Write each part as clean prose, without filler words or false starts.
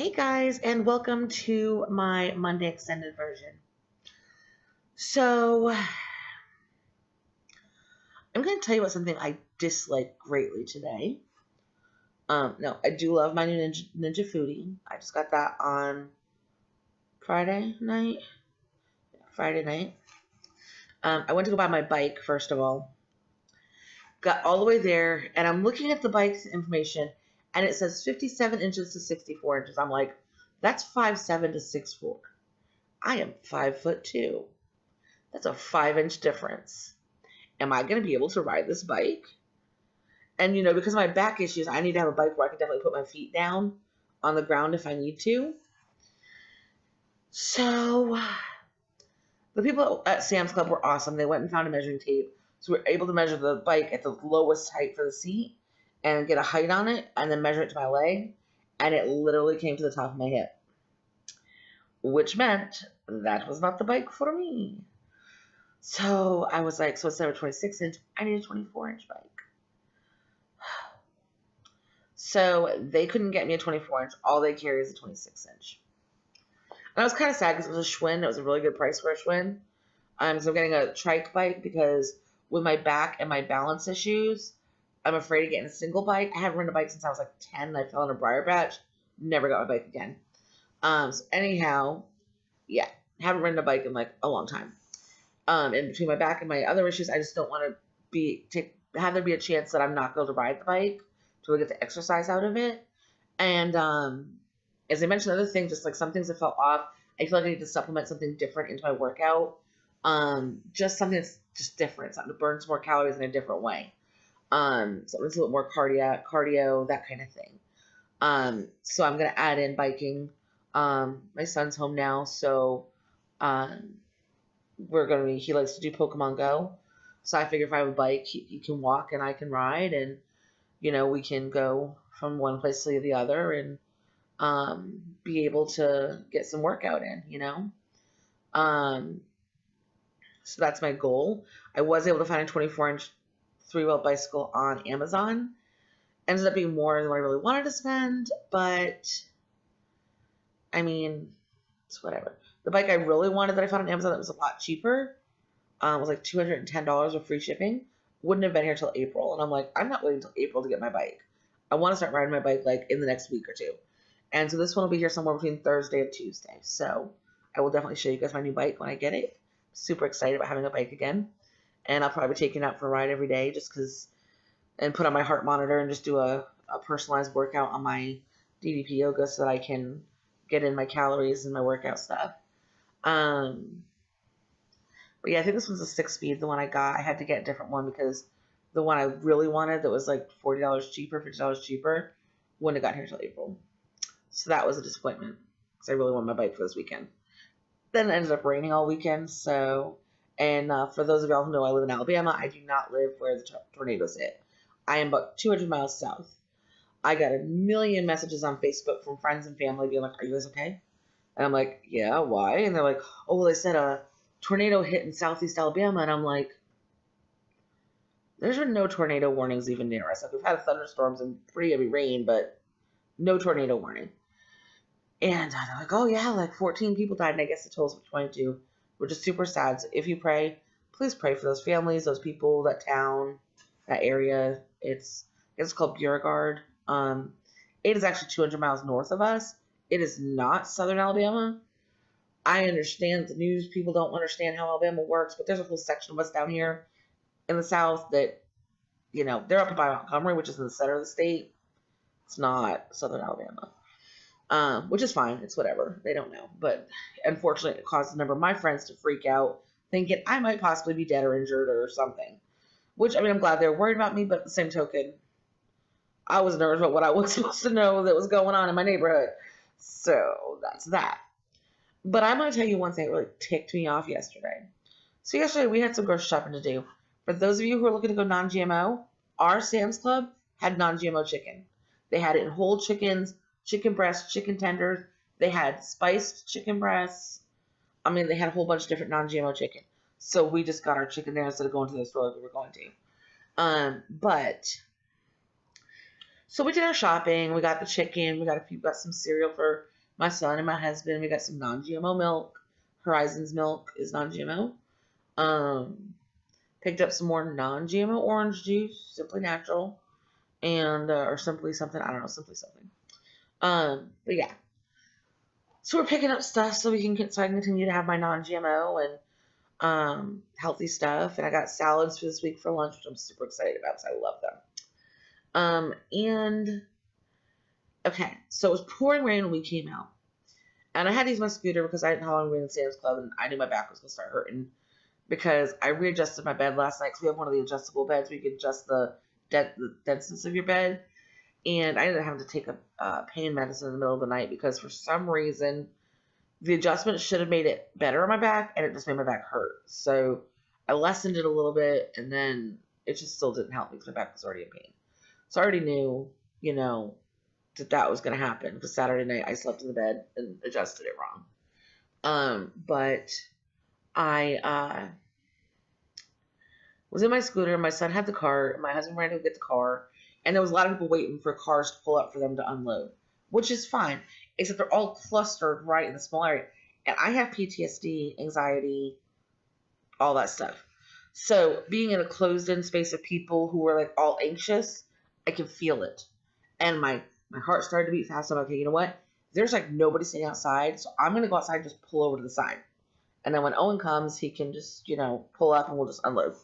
Hey guys, and welcome to my Monday extended version. So, I'm going to tell you about something I dislike greatly today. No, I do love my new Ninja Foodie. I just got that on Friday night. I went to go buy my bike, first of all. Got all the way there, and I'm looking at the bike's information, and it says 57 inches to 64 inches. I'm like, that's 5'7" to 6'4". I am 5'2". That's a 5-inch difference. Am I going to be able to ride this bike? And, because of my back issues, I need to have a bike where I can definitely put my feet down on the ground if I need to. So, the people at Sam's Club were awesome. They went and found a measuring tape. So we were able to measure the bike at the lowest height for the seat and get a height on it and then measure it to my leg. And it literally came to the top of my hip. Which meant that was not the bike for me. So I was like, so instead of a 26-inch, I need a 24-inch bike. So they couldn't get me a 24-inch. All they carry is a 26-inch. And I was kind of sad because it was a Schwinn. It was a really good price for a Schwinn. So I'm getting a trike bike because with my back and my balance issues, I'm afraid of getting a single bike. I haven't ridden a bike since I was like 10. I fell in a briar patch. Never got my bike again. So anyhow, yeah, haven't ridden a bike in like a long time. In between my back and my other issues, I just don't want to have there be a chance that I'm not going to ride the bike to really get the exercise out of it. And as I mentioned, other things, just like some things that fell off, I feel like I need to supplement something different into my workout. Just something that's just different, something that burns more calories in a different way. Something that's a little more cardio, that kind of thing. So I'm going to add in biking. My son's home now, so he likes to do Pokemon Go. So I figure if I have a bike, he can walk and I can ride, and, we can go from one place to the other and be able to get some workout in, So that's my goal. I was able to find a 24-inch three-wheel bicycle on Amazon. Ended up being more than what I really wanted to spend, but I mean, it's whatever. The bike I really wanted that I found on Amazon that was a lot cheaper was like $210 with free shipping. Wouldn't have been here till April. And I'm like, I'm not waiting till April to get my bike. I want to start riding my bike like in the next week or two. And so this one will be here somewhere between Thursday and Tuesday. So I will definitely show you guys my new bike when I get it. Super excited about having a bike again. And I'll probably be taking it out for a ride every day and put on my heart monitor and just do a personalized workout on my DDP yoga so that I can get in my calories and my workout stuff. But yeah, I think this one's a 6-speed, the one I got. I had to get a different one because the one I really wanted that was like $40 cheaper, $50 cheaper, wouldn't have got here till April. So that was a disappointment because I really wanted my bike for this weekend. Then it ended up raining all weekend. For those of y'all who know I live in Alabama, I do not live where the tornadoes hit. I am about 200 miles south. I got a million messages on Facebook from friends and family being like, are you guys okay? And I'm like, yeah, why? And they're like, oh, well, they said a tornado hit in southeast Alabama. And I'm like, there's been no tornado warnings even near us. Like, we've had thunderstorms and pretty heavy rain, but no tornado warning. And they're like, oh, yeah, like 14 people died. And I guess it told us 22, which is super sad. So if you pray, please pray for those families, those people, that town, that area. It's called Beauregard. It is actually 200 miles north of us. It is not southern Alabama. I understand the news people don't understand how Alabama works, but there's a whole section of us down here in the south that, they're up by Montgomery, which is in the center of the state. It's not southern Alabama, which is fine. It's whatever. They don't know. But unfortunately, it caused a number of my friends to freak out, thinking I might possibly be dead or injured or something. Which, I'm glad they were worried about me, but at the same token, I was nervous about what I was supposed to know that was going on in my neighborhood. So that's that. But I'm going to tell you one thing that really ticked me off yesterday. So yesterday we had some grocery shopping to do. For those of you who are looking to go non-GMO, our Sam's Club had non-GMO chicken. They had it in whole chickens, chicken breasts, chicken tenders. They had spiced chicken breasts. They had a whole bunch of different non-GMO chicken. So we just got our chicken there instead of going to the store like we were going to. So we did our shopping. We got the chicken. We got some cereal for My son and my husband, we got some non-GMO milk. Horizons milk is non-GMO. Picked up some more non-GMO orange juice, Simply Natural, and or Simply something. I don't know, Simply something. But yeah. So we're picking up stuff so I can continue to have my non-GMO and healthy stuff. And I got salads for this week for lunch, which I'm super excited about because I love them. And okay, so it was pouring rain when we came out. And I had to use my scooter because I didn't know how long we were in Sam's Club and I knew my back was going to start hurting because I readjusted my bed last night because we have one of the adjustable beds where you can adjust the denseness of your bed. And I ended up having to take a pain medicine in the middle of the night because for some reason the adjustment should have made it better on my back and it just made my back hurt. So I lessened it a little bit and then it just still didn't help me because my back was already in pain. So I already knew, that was going to happen because Saturday night I slept in the bed and adjusted it wrong. But I was in my scooter. My son had the car. My husband ran to get the car. And there was a lot of people waiting for cars to pull up for them to unload, which is fine, except they're all clustered right in the small area. And I have PTSD, anxiety, all that stuff. So being in a closed-in space of people who are like all anxious, I can feel it. And my heart started to beat fast. I'm like, okay, you know what? There's like nobody sitting outside, so I'm going to go outside and just pull over to the side. And then when Owen comes, he can just, pull up and we'll just unload.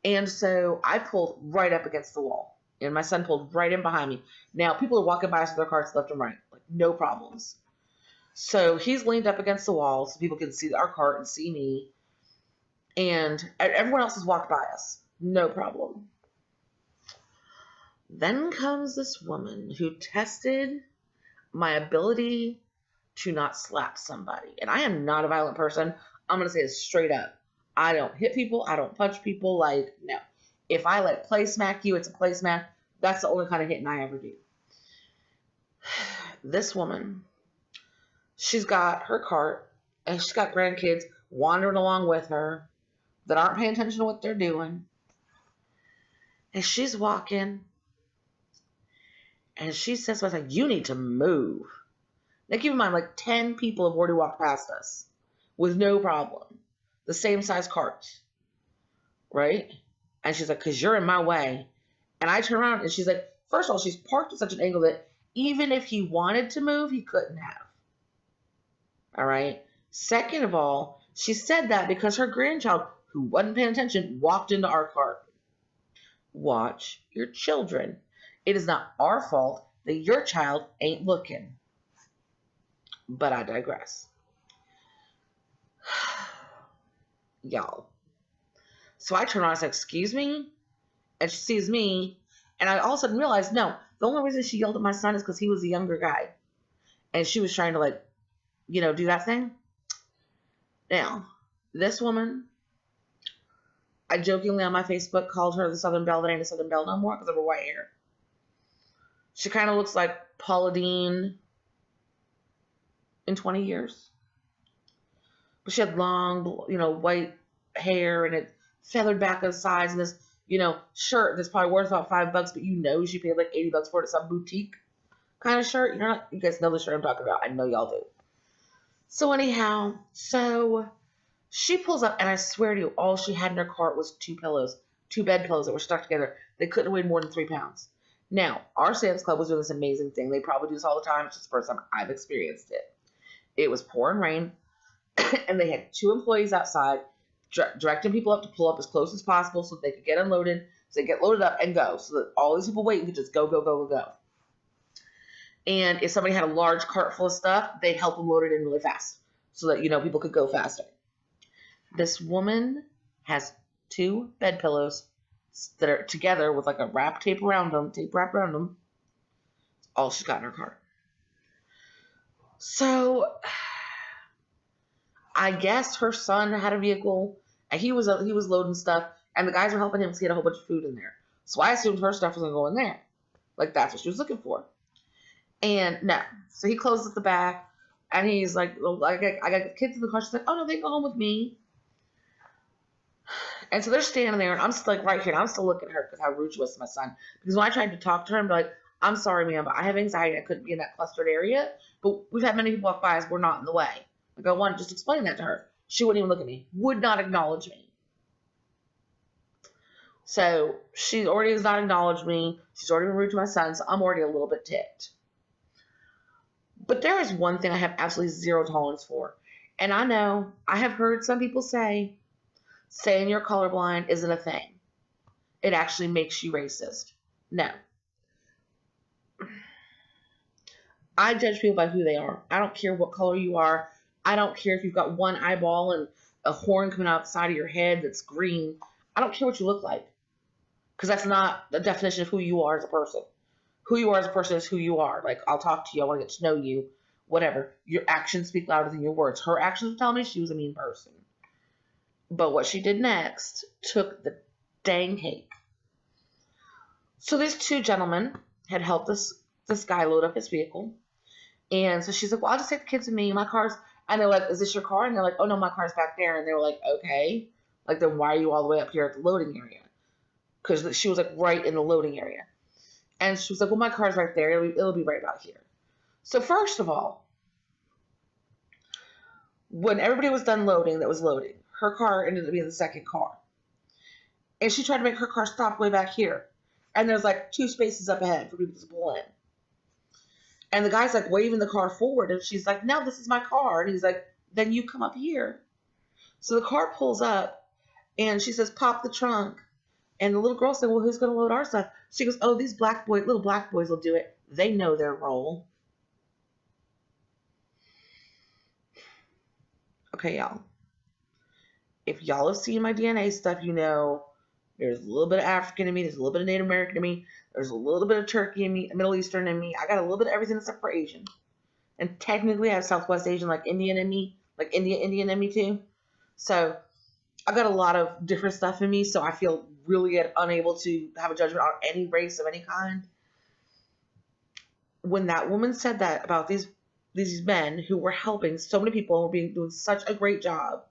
And so I pulled right up against the wall. And my son pulled right in behind me. Now, people are walking by us with their cars left and right. Like, no problems. So he's leaned up against the wall so people can see our cart and see me. And everyone else has walked by us. No problem. Then comes this woman who tested my ability to not slap somebody. And I am not a violent person. I'm going to say it straight up. I don't hit people. I don't punch people. Like, no. If I play smack you, it's a play smack. That's the only kind of hitting I ever do. This woman, she's got her cart and she's got grandkids wandering along with her that aren't paying attention to what they're doing. And she's walking and she says, you need to move. Now keep in mind, 10 people have already walked past us with no problem. The same size carts, right? And she's like, because you're in my way. And I turn around and she's like, first of all, she's parked at such an angle that even if he wanted to move, he couldn't have. All right. Second of all, she said that because her grandchild, who wasn't paying attention, walked into our cart. Watch your children. It is not our fault that your child ain't looking. But I digress. Y'all. So I turn around and say, excuse me? And she sees me. And I all of a sudden realized, no, the only reason she yelled at my son is because he was a younger guy. And she was trying to, do that thing. Now, this woman, I jokingly on my Facebook called her the Southern Belle that ain't a Southern Belle no more because of her white hair. She kind of looks like Paula Deen in 20 years. But she had long, white hair and it feathered back on the sides and this, shirt that's probably worth about $5, but she paid like $80 for it. It's some boutique kind of shirt. You guys know the shirt I'm talking about. I know y'all do. So anyhow, she pulls up and I swear to you, all she had in her cart was 2 bed pillows that were stuck together. They couldn't have weighed more than 3 pounds. Now, our Sam's Club was doing this amazing thing. They probably do this all the time. It's just the first time I've experienced it. It was pouring rain and they had 2 employees outside directing people up to pull up as close as possible so they could get unloaded, so they get loaded up and go, so that all these people waiting could just go, go, go, go, go. And if somebody had a large cart full of stuff, they'd help them load it in really fast so that, people could go faster. This woman has 2 bed pillows that are together with a tape wrapped around them. All she's got in her cart. So I guess her son had a vehicle and he was loading stuff and the guys were helping him because he had a whole bunch of food in there. So I assumed her stuff was going to go in there. That's what she was looking for. And no. So he closes at the back and he's like, I got kids in the car. She's like, oh no, they can go home with me. And so they're standing there and I'm still right here and I'm still looking at her because how rude she was to my son. Because when I tried to talk to her, I'm like, I'm sorry, ma'am, but I have anxiety. I couldn't be in that clustered area. But we've had many people walk by us. We're not in the way. Like, I wanted to just explain that to her. She wouldn't even look at me. Would not acknowledge me. So she already has not acknowledged me. She's already been rude to my son, so I'm already a little bit ticked. But there is one thing I have absolutely zero tolerance for. And I know, I have heard some people say, saying you're colorblind isn't a thing. It actually makes you racist. No. I judge people by who they are. I don't care what color you are. I don't care if you've got one eyeball and a horn coming out the side of your head that's green. I don't care what you look like. Because that's not the definition of who you are as a person. Who you are as a person is who you are. Like, I'll talk to you. I want to get to know you. Whatever. Your actions speak louder than your words. Her actions tell me she was a mean person. But what she did next took the dang cake. So these two gentlemen had helped this guy load up his vehicle. And so she's like, well, I'll just take the kids with me. My car's... And they're like, is this your car? And they're like, oh, no, my car's back there. And they were like, okay. Like, then why are you all the way up here at the loading area? Because she was, like, right in the loading area. And she was like, well, my car's right there. It'll be right about here. So first of all, when everybody was done loading that was loading, her car ended up being the second car. And she tried to make her car stop way back here. And there's, like, 2 spaces up ahead for people to pull in. And the guy's, like, waving the car forward. And she's like, no, this is my car. And he's like, then you come up here. So the car pulls up. And she says, pop the trunk. And the little girl said, well, who's going to load our stuff? She goes, oh, these little black boys will do it. They know their role. Okay, y'all. If y'all have seen my DNA stuff, you know there's a little bit of African in me. There's a little bit of Native American in me. There's a little bit of Turkey in me, Middle Eastern in me. I got a little bit of everything except for Asian. And technically I have Southwest Asian, like Indian in me. Like Indian in me too. So I've got a lot of different stuff in me. So I feel really unable to have a judgment on any race of any kind. When that woman said that about these men who were helping so many people and were doing such a great job,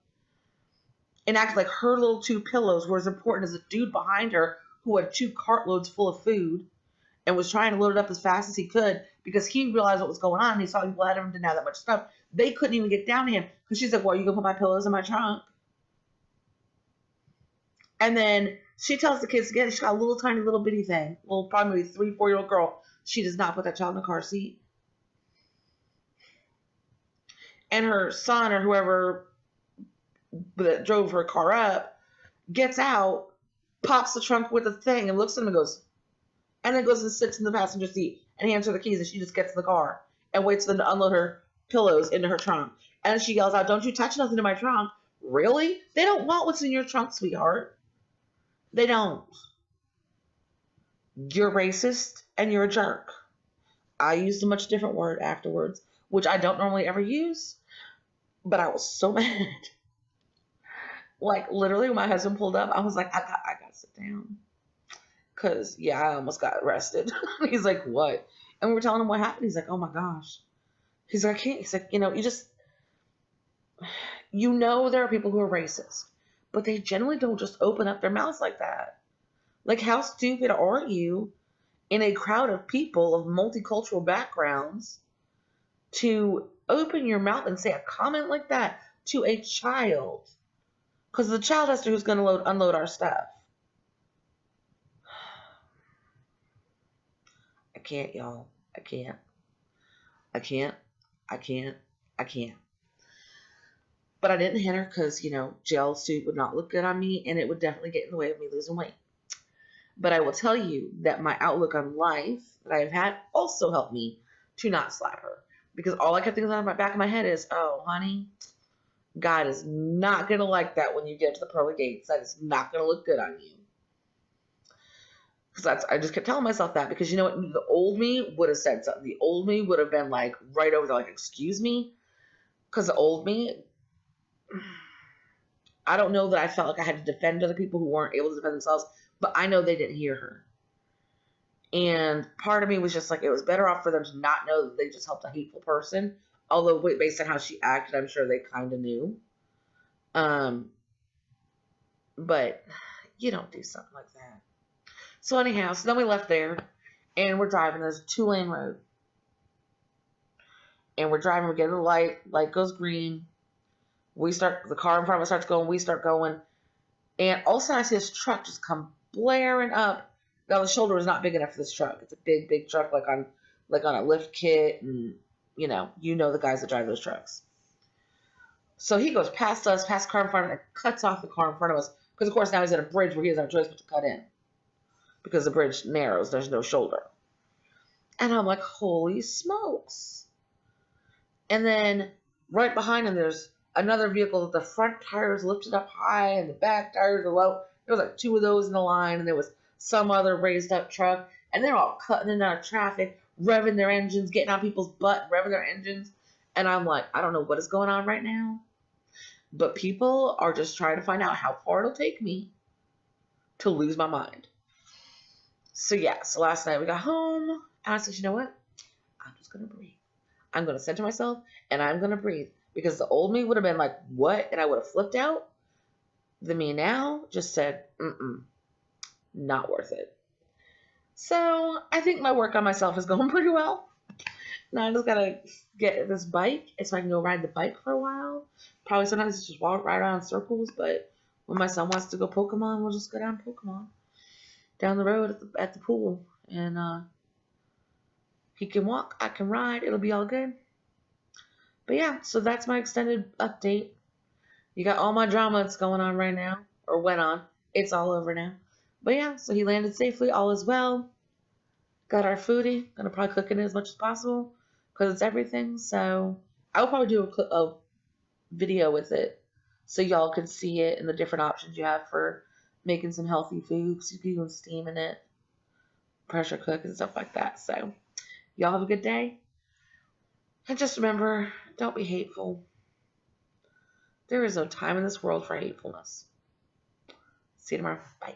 and acted like her little 2 pillows were as important as the dude behind her who had 2 cartloads full of food and was trying to load it up as fast as he could because he realized what was going on. And he saw people ahead of him didn't have that much stuff. They couldn't even get down to him because she's like, well, you gonna put my pillows in my trunk? And then she tells the kids again, she's got a little tiny little bitty thing, little probably 3-4-year-old girl. She does not put that child in the car seat. And her son or whoever that drove her car up gets out, pops the trunk with the thing, and looks at him and goes, and then goes and sits in the passenger seat and hands her the keys, and she just gets in the car and waits for them to unload her pillows into her trunk. And she yells out, don't you touch nothing in my trunk. Really? They don't want what's in your trunk, sweetheart. They don't. You're racist and you're a jerk. I used a much different word afterwards, which I don't normally ever use, but I was so mad. Like, literally, when my husband pulled up, I was like, I got to sit down. Because, yeah, I almost got arrested. He's like, what? And we were telling him what happened. He's like, oh, my gosh. He's like, I can't. He's like, you know, there are people who are racist. But they generally don't just open up their mouths like that. Like, how stupid are you in a crowd of people of multicultural backgrounds to open your mouth and say a comment like that to a child? Because the child has to who's going to unload our stuff. I can't, y'all. I can't. But I didn't hit her because, you know, gel suit would not look good on me, and it would definitely get in the way of me losing weight. But I will tell you that my outlook on life that I have had also helped me to not slap her. Because all I kept thinking on my back of my head is, oh, honey, God is not going to like that when you get to the pearly gates. That is not going to look good on you. Because I just kept telling myself that. Because you know what? The old me would have said something. The old me would have been like right over there, like, excuse me? Because the old me, I don't know that I felt like I had to defend other people who weren't able to defend themselves. But I know they didn't hear her. And part of me was just like, it was better off for them to not know that they just helped a hateful person. Although, based on how she acted, I'm sure they kind of knew. But you don't do something like that. So anyhow, so then we left there. And we're driving. There's a 2-lane road. And we're driving. We get to the light. Light goes green. The car in front of us starts going. We start going. And all of a sudden I see this truck just come blaring up. Now the shoulder is not big enough for this truck. It's a big, big truck, like on a lift kit, and you know the guys that drive those trucks. So he goes past us, past the car in front of us, and cuts off the car in front of us. Because of course now he's at a bridge where he doesn't have a choice but to cut in. Because the bridge narrows, there's no shoulder. And I'm like, holy smokes. And then right behind him there's another vehicle with the front tires lifted up high and the back tires are low. There was like 2 of those in the line, and there was some other raised up truck, and they're all cutting in and out of traffic, revving their engines, getting on people's butt, revving their engines. And I'm like, I don't know what is going on right now, but people are just trying to find out how far it'll take me to lose my mind. So yeah, so last night we got home, and I said, you know what? I'm just going to breathe. I'm going to center myself, and I'm going to breathe. Because the old me would have been like, what? And I would have flipped out. The me now just said, not worth it. So I think my work on myself is going pretty well. Now I just got to get this bike so I can go ride the bike for a while. Probably sometimes just walk right around in circles. But when my son wants to go Pokemon, we'll just go down Pokemon. Down the road at the pool. And he can walk, I can ride. It'll be all good. But yeah, so that's my extended update. You got all my drama that's going on right now, or went on. It's all over now. But yeah, so he landed safely, all is well. Got our foodie. Gonna probably cook it as much as possible because it's everything. So I'll probably do a video with it so y'all can see it and the different options you have for making some healthy foods. You can even steaming it, pressure cook, and stuff like that. So y'all have a good day. And just remember, don't be hateful. There is no time in this world for hatefulness. See you tomorrow. Bye.